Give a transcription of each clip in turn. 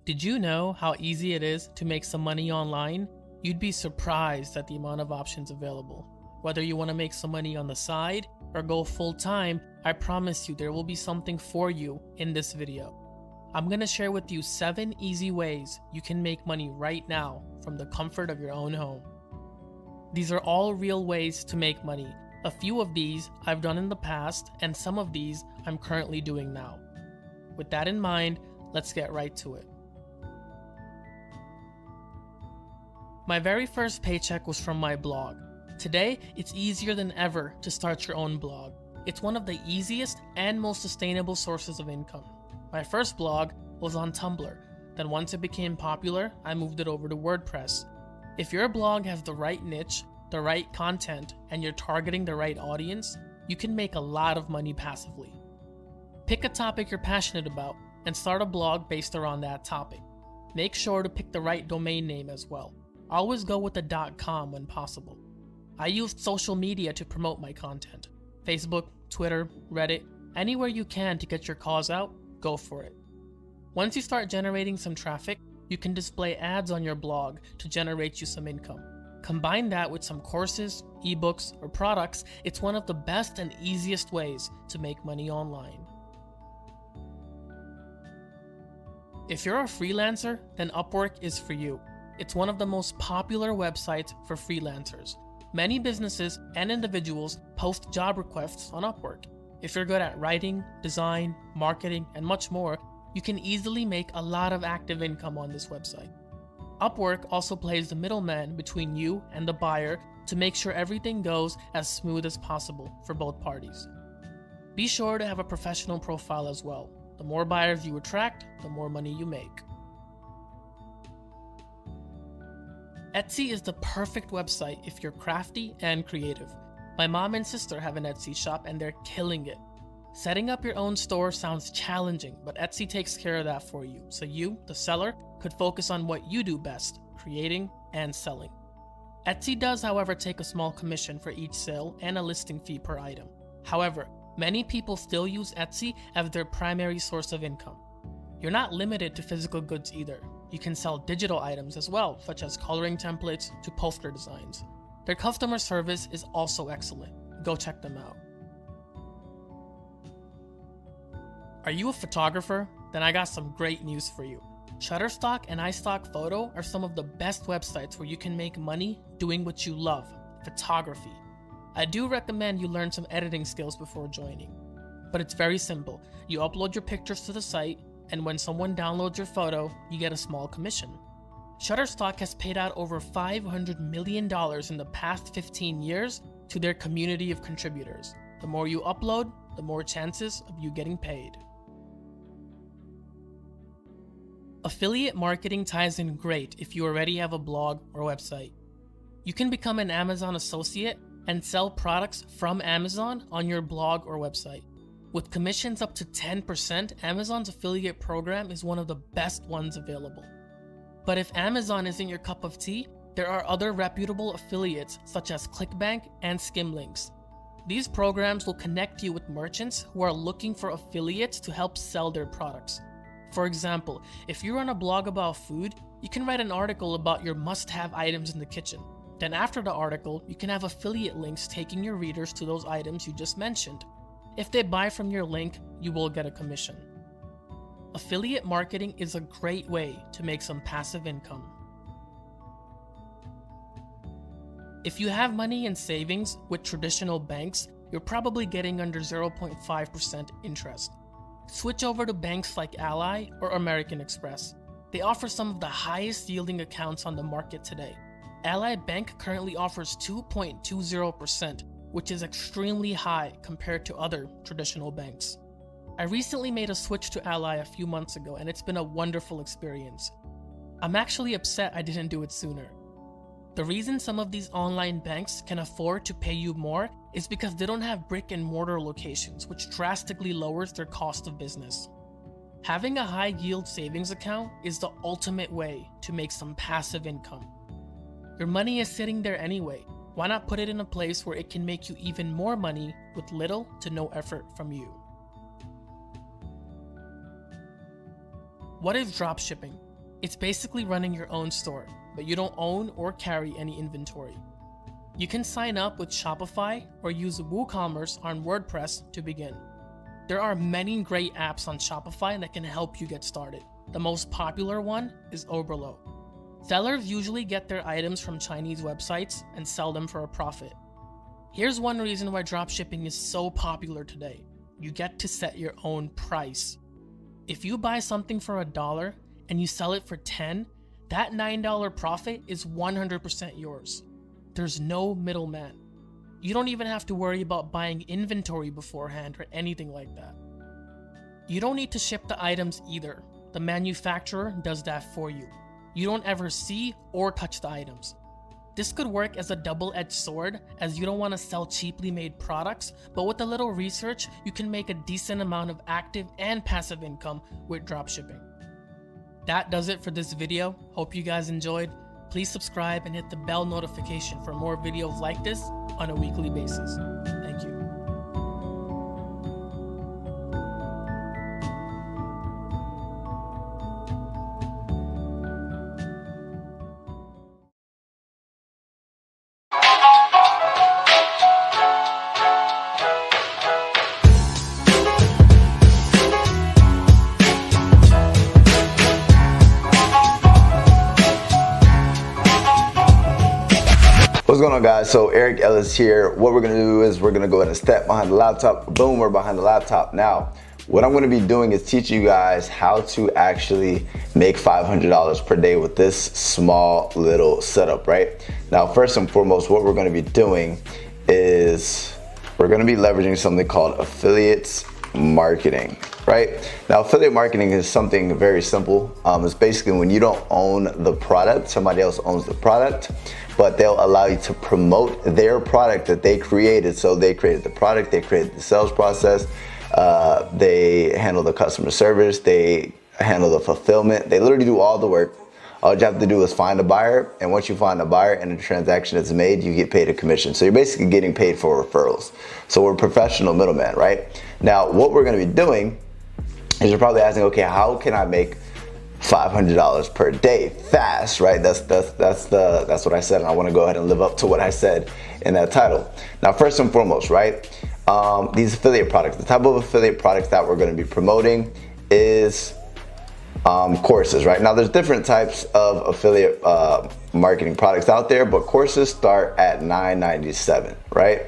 Did you know how easy it is to make some money online? You'd be surprised at the amount of options available. Whether you want to make some money on the side or go full time, I promise you there will be something for you in this video. I'm going to share with you 7 easy ways you can make money right now from the comfort of your own home. These are all real ways to make money. A few of these I've done in the past, and some of these I'm currently doing now. With that in mind, let's get right to it. My very first paycheck was from my blog. Today, it's easier than ever to start your own blog. It's one of the easiest and most sustainable sources of income. My first blog was on Tumblr. Then once it became popular, I moved it over to WordPress. If your blog has the right niche, the right content, and you're targeting the right audience, you can make a lot of money passively. Pick a topic you're passionate about and start a blog based around that topic. Make sure to pick the right domain name as well. Always go with the .com when possible. I used social media to promote my content. Facebook, Twitter, Reddit, anywhere you can to get your cause out, go for it. Once you start generating some traffic, you can display ads on your blog to generate you some income. Combine that with some courses, ebooks, or products, it's one of the best and easiest ways to make money online. If you're a freelancer, then Upwork is for you. It's one of the most popular websites for freelancers. Many businesses and individuals post job requests on Upwork. If you're good at writing, design, marketing, and much more, you can easily make a lot of active income on this website. Upwork also plays the middleman between you and the buyer to make sure everything goes as smooth as possible for both parties. Be sure to have a professional profile as well. The more buyers you attract, the more money you make. Etsy is the perfect website if you're crafty and creative. My mom and sister have an Etsy shop and they're killing it. Setting up your own store sounds challenging, but Etsy takes care of that for you, so you, the seller, could focus on what you do best, creating and selling. Etsy does, however, take a small commission for each sale and a listing fee per item. However, many people still use Etsy as their primary source of income. You're not limited to physical goods either. You can sell digital items as well, such as coloring templates to poster designs. Their customer service is also excellent. Go check them out. Are you a photographer? Then I got some great news for you. Shutterstock and iStock Photo are some of the best websites where you can make money doing what you love, photography. I do recommend you learn some editing skills before joining. But it's very simple. You upload your pictures to the site, and when someone downloads your photo, you get a small commission. Shutterstock has paid out over $500 million in the past 15 years to their community of contributors. The more you upload, the more chances of you getting paid. Affiliate marketing ties in great if you already have a blog or website. You can become an Amazon associate and sell products from Amazon on your blog or website. With commissions up to 10%, Amazon's affiliate program is one of the best ones available. But if Amazon isn't your cup of tea, there are other reputable affiliates such as ClickBank and Skimlinks. These programs will connect you with merchants who are looking for affiliates to help sell their products. For example, if you run a blog about food, you can write an article about your must-have items in the kitchen. Then after the article, you can have affiliate links taking your readers to those items you just mentioned. If they buy from your link, you will get a commission. Affiliate marketing is a great way to make some passive income. If you have money in savings with traditional banks, you're probably getting under 0.5% interest. Switch over to banks like Ally or American Express. They offer some of the highest yielding accounts on the market today. Ally Bank currently offers 2.20%, which is extremely high compared to other traditional banks. I recently made a switch to Ally a few months ago and it's been a wonderful experience. I'm actually upset I didn't do it sooner. The reason some of these online banks can afford to pay you more is because they don't have brick and mortar locations, which drastically lowers their cost of business. Having a high yield savings account is the ultimate way to make some passive income. Your money is sitting there anyway. Why not put it in a place where it can make you even more money with little to no effort from you? What is dropshipping? It's basically running your own store, but you don't own or carry any inventory. You can sign up with Shopify or use WooCommerce on WordPress to begin. There are many great apps on Shopify that can help you get started. The most popular one is Oberlo. Sellers usually get their items from Chinese websites and sell them for a profit. Here's one reason why dropshipping is so popular today. You get to set your own price. If you buy something for $1 and you sell it for $10, that $9 profit is 100% yours. There's no middleman. You don't even have to worry about buying inventory beforehand or anything like that. You don't need to ship the items either. The manufacturer does that for you. You don't ever see or touch the items. This could work as a double-edged sword, as you don't want to sell cheaply made products, but with a little research, you can make a decent amount of active and passive income with dropshipping. That does it for this video. Hope you guys enjoyed. Please subscribe and hit the bell notification for more videos like this on a weekly basis. Thank you. What's going on, guys? So Eric Ellis here. What we're gonna do is we're gonna go ahead and step behind the laptop. Boom, we're behind the laptop. Now, what I'm gonna be doing is teach you guys how to actually make $500 per day with this small little setup, right? Now, first and foremost, what we're gonna be doing is we're gonna be leveraging something called affiliates marketing, right? Now, affiliate marketing is something very simple. It's basically when you don't own the product, somebody else owns the product, but they'll allow you to promote their product that they created. So they created the product, they created the sales process, they handle the customer service, they handle the fulfillment, they literally do all the work. All you have to do is find a buyer, and once you find a buyer and the transaction is made, you get paid a commission. So you're basically getting paid for referrals. So we're a professional middleman, right? Now, what we're gonna be doing is you're probably asking, okay, how can I make $500 per day fast, right? That's what I said, and I want to go ahead and live up to what I said in that title. Now, first and foremost, right, these affiliate products, the type of affiliate products that we're going to be promoting is courses, right? Now, there's different types of affiliate marketing products out there, but courses start at $9.97, right?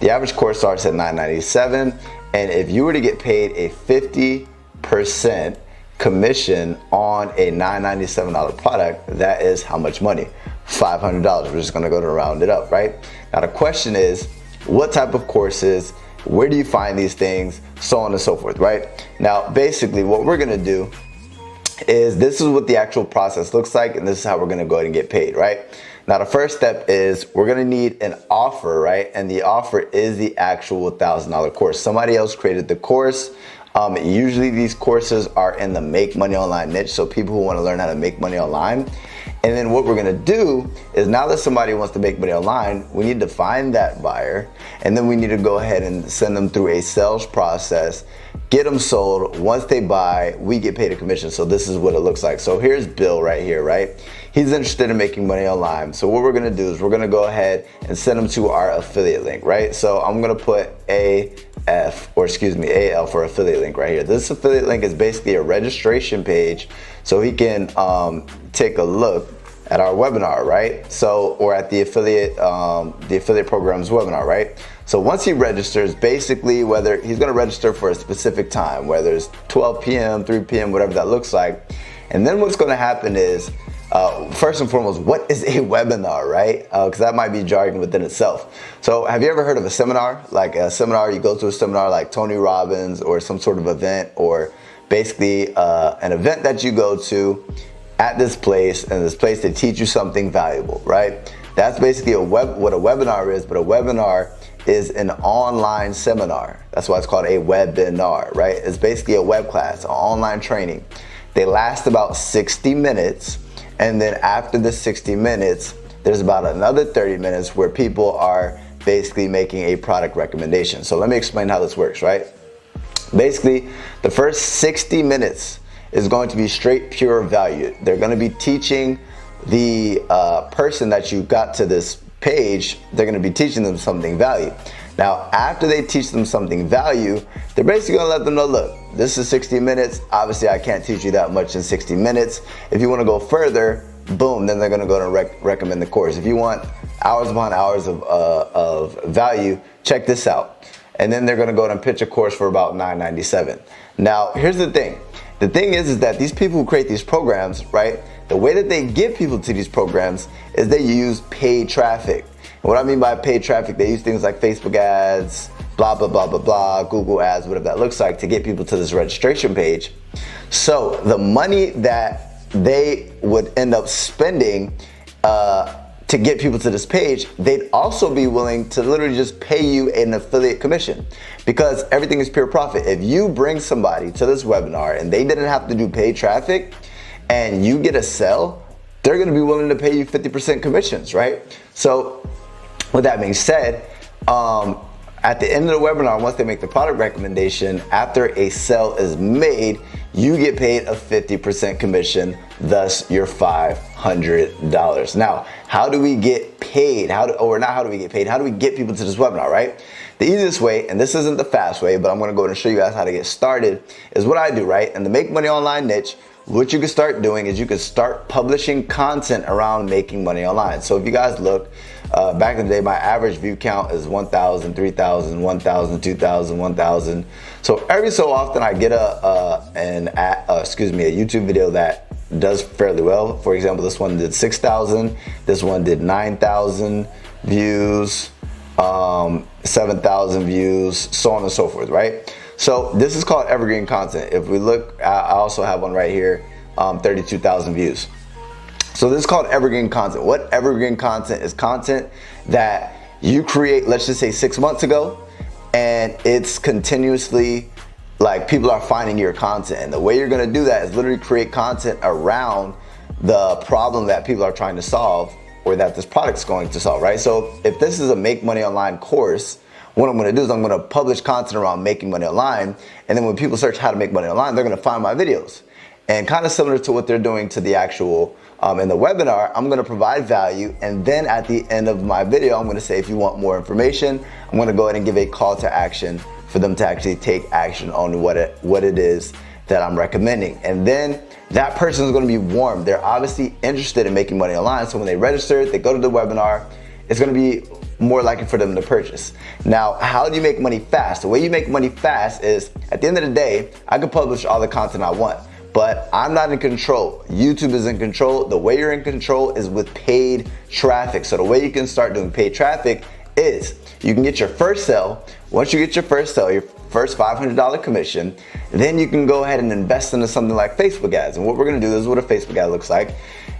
The average course starts at $9.97, and if you were to get paid a 50% commission on a $997 product, that is how much money? $500. We're just gonna go to round it up, right? Now the question is, what type of courses, where do you find these things, so on and so forth, right? Now basically what we're gonna do is, this is what the actual process looks like, and this is how we're gonna go ahead and get paid, right? Now the first step is we're gonna need an offer, right? And the offer is the actual $1,000 course. Somebody else created the course. Usually these courses are in the make money online niche, so people who want to learn how to make money online. And then what we're going to do is, now that somebody wants to make money online, we need to find that buyer, and then we need to go ahead and send them through a sales process, get them sold. Once they buy, we get paid a commission. So this is what it looks like. So here's Bill right here, right? He's interested in making money online. So what we're going to do is we're going to go ahead and send him to our affiliate link, right? So I'm going to put AL for affiliate link right here. This affiliate link is basically a registration page, so he can take a look at our webinar, right? So, or at the affiliate program's webinar, right? So once he registers, basically whether he's going to register for a specific time, whether it's 12 p.m., 3 p.m., whatever that looks like. And then what's going to happen is, first and foremost, what is a webinar, right? Because that might be jargon within itself. So have you ever heard of a seminar? Like a seminar, you go to a seminar like Tony Robbins or some sort of event, or basically an event that you go to at this place, and this place they teach you something valuable, right? That's basically what a webinar is, but a webinar is an online seminar. That's why it's called a webinar, right? It's basically a web class, an online training. They last about 60 minutes. And then after the 60 minutes, there's about another 30 minutes where people are basically making a product recommendation. So let me explain how this works, right? Basically, the first 60 minutes is going to be straight pure value. They're going to be teaching the person that you got to this page, they're going to be teaching them something value. Now, after they teach them something value, they're basically going to let them know, look, this is 60 minutes. Obviously, I can't teach you that much in 60 minutes. If you want to go further, boom, then they're going to go and recommend the course. If you want hours upon hours of value, check this out. And then they're going to go and pitch a course for about $9.97. Now, here's the thing. The thing is that these people who create these programs, right, the way that they get people to these programs is they use paid traffic. And what I mean by paid traffic, they use things like Facebook ads, blah, blah, blah, blah, blah, Google ads, whatever that looks like, to get people to this registration page. So the money that they would end up spending to get people to this page, they'd also be willing to literally just pay you an affiliate commission, because everything is pure profit. If you bring somebody to this webinar and they didn't have to do paid traffic and you get a sell, they're gonna be willing to pay you 50% commissions, right? So with that being said, at the end of the webinar, once they make the product recommendation, after a sell is made, you get paid a 50% commission, thus your $500. Now, how do we get paid? How do we get people to this webinar, right? The easiest way, and this isn't the fast way, but I'm gonna go ahead and show you guys how to get started, is what I do, right? In the Make Money Online niche, what you can start doing is you can start publishing content around making money online. So if you guys look, back in the day, my average view count is 1,000, 3,000, 1,000, 2,000, 1,000. So every so often I get a YouTube video that does fairly well. For example, this one did 6,000, this one did 9,000 views, 7,000 views, so on and so forth, right? So this is called evergreen content. If we look, I also have one right here, 32,000 views. So this is called evergreen content. What evergreen content is? Content that you create, let's just say 6 months ago, and it's continuously, like, people are finding your content. And the way you're gonna do that is literally create content around the problem that people are trying to solve, or that this product's going to solve, right? So if this is a Make Money Online course, what I'm gonna do is I'm gonna publish content around making money online, and then when people search how to make money online, they're gonna find my videos. And kind of similar to what they're doing to the actual, in the webinar, I'm gonna provide value, and then at the end of my video, I'm gonna say, if you want more information, I'm gonna go ahead and give a call to action for them to actually take action on what it is that I'm recommending. And then that person is gonna be warm. They're obviously interested in making money online, so when they register, they go to the webinar, it's gonna be more likely for them to purchase. Now, how do you make money fast? The way you make money fast is, at the end of the day, I can publish all the content I want, but I'm not in control. YouTube is in control. The way you're in control is with paid traffic. So the way you can start doing paid traffic is you can get your first sell. Once you get your first sell, your first $500 commission, then you can go ahead and invest into something like Facebook ads. And what we're gonna do, this is what a Facebook ad looks like.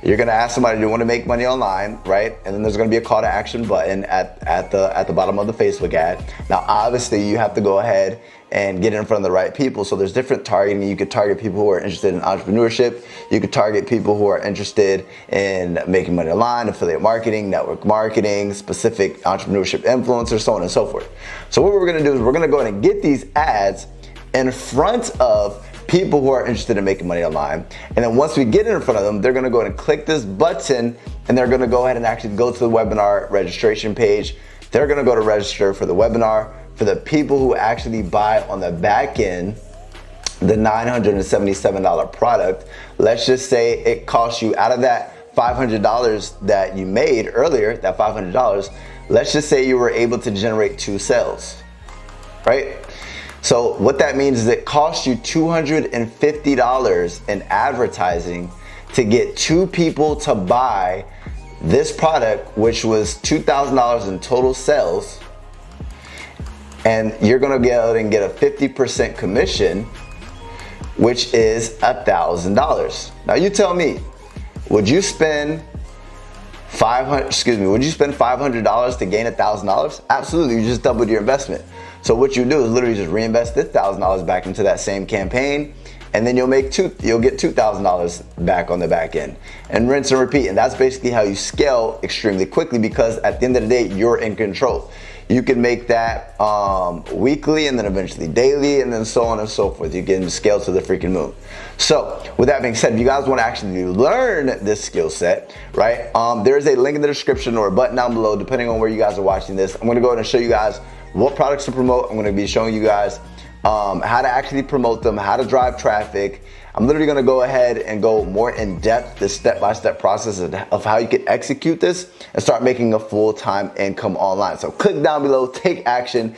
You're gonna ask somebody, do you want to make money online, right? And then there's gonna be a call to action button at the bottom of the Facebook ad. Now, obviously, you have to go ahead and get in front of the right people. So there's different targeting. You could target people who are interested in entrepreneurship. You could target people who are interested in making money online, affiliate marketing, network marketing, specific entrepreneurship influencers, so on and so forth. So what we're gonna do is we're gonna go ahead and get these ads in front of people who are interested in making money online. And then once we get in front of them, they're gonna go ahead and click this button, and they're gonna go ahead and actually go to the webinar registration page. They're gonna go to register for the webinar. For the people who actually buy on the back end, the $977 product, let's just say it costs you, out of that $500 that you made earlier, that $500, let's just say you were able to generate 2 sales, right? So what that means is it costs you $250 in advertising to get 2 people to buy this product, which was $2,000 in total sales, and you're gonna go and get a 50% commission, which is $1,000. Now you tell me, would you spend $500 to gain $1,000? Absolutely, you just doubled your investment. So what you do is literally just reinvest this $1,000 back into that same campaign, and then you'll get $2,000 back on the back end, and rinse and repeat. And that's basically how you scale extremely quickly, because at the end of the day, you're in control. you can make that weekly and then eventually daily and then so on and so forth. You can scale to the freaking moon. So with that being said, if you guys want to actually learn this skill set, right, there is a link in the description or a button down below, depending on where you guys are watching this. I'm going to go ahead and show you guys what products to promote. I'm going to be showing you guys how to actually promote them, how to drive traffic. I'm literally gonna go ahead and go more in depth, this step-by-step process of how you can execute this and start making a full-time income online. So click down below, take action.